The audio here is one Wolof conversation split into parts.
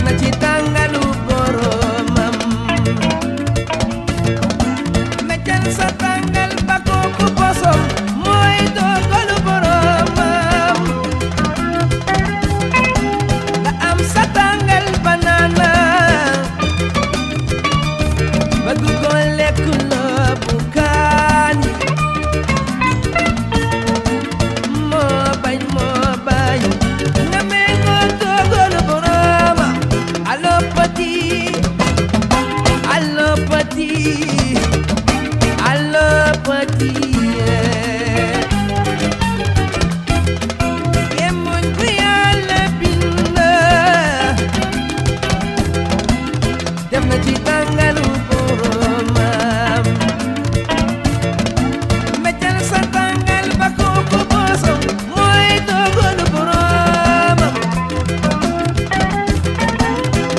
na ci tàngalu boromam meccal sa tàngal ba kooku bosom mooy dogalu boromam nga am sa tàngal banana bëgg ko lekk la bu kaani moo bañ nga méngoo dogalu boromam allo petit allo petit allo petit yemuñ bu Yàlla bind def na ci tàngalu boromam meccal sa tàngal ba kooku bosom mooy dogalu boromam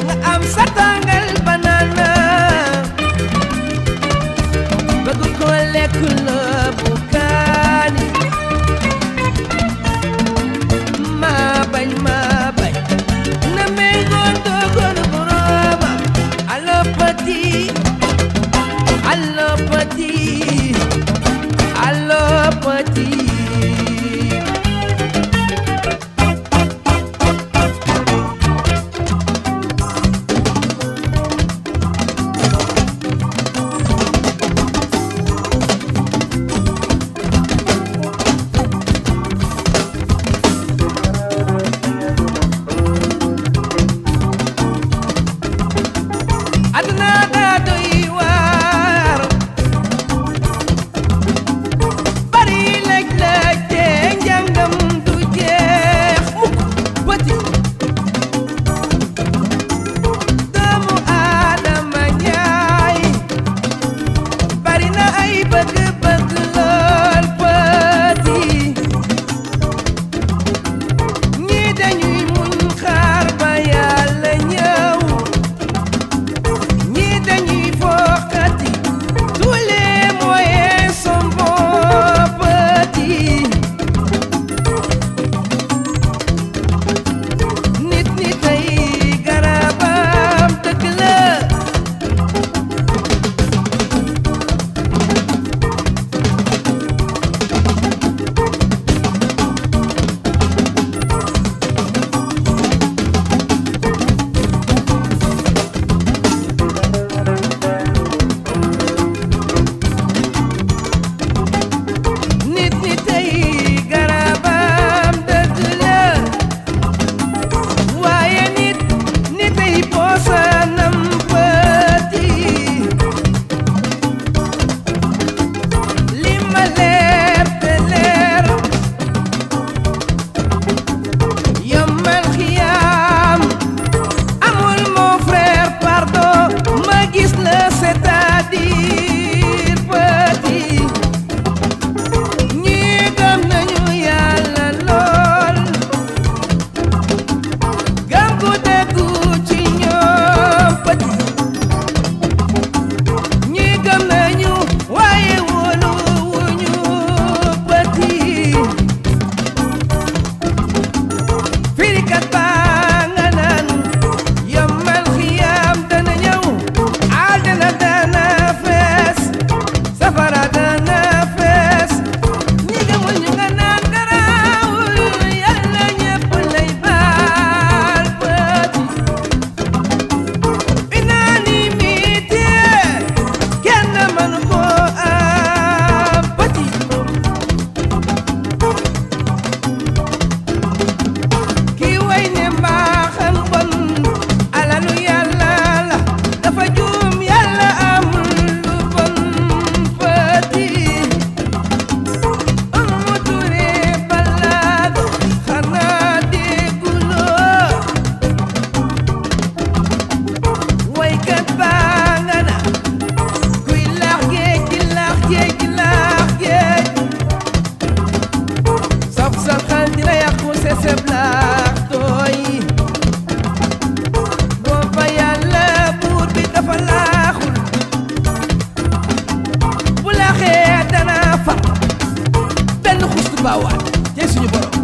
nga am sa tàngal banana bëgg ko lekk la bu kaani ma bañ na méngoo dogalu boromam allo petit allo petit allo petit aduna daa doy waar bari lëj-lëj te njàngam du jeex mukk petit doomu aadama ñaay bari na ay bëgg-bëgg lool petit ñii dañuy muñ xaar ba Yàlla ñëw ñii dañuy foqati tous les moyens sont bons petit nit ay garabam dëgg la nit ay garabam dëgg la waaye nit ay poosanam petit li ma leer te leer yombal xiyaam amul mon frère pardon ma gis la c'est-à-dire petit ñii gëm nañu Yàlla lool gëm gu dëggu ci ñoom petit ñii gëm nañu waaye wóolu wuñu petit firikat baa nga naan yombal xiyaam dana ñëw àddina dana fees safara dana fees ñi gëmul ñu nga naan garaawul Yàlla ñépp lay baal petit unanimité kenn mënu ko am petit kii way ne mbaaxam bon alalu Yàlla la dafa juum Yàlla amul lu bon petit Umu Ture Balago xanaa dégguloo waykat baa nga na kuy laax géej gi laax géej gi laax géej saf sa xal dina yàqu seseb laax tooy booba Yàlla buur bi dafa laaxul bu laaxee dana far benn xustu baawaat te suñu borom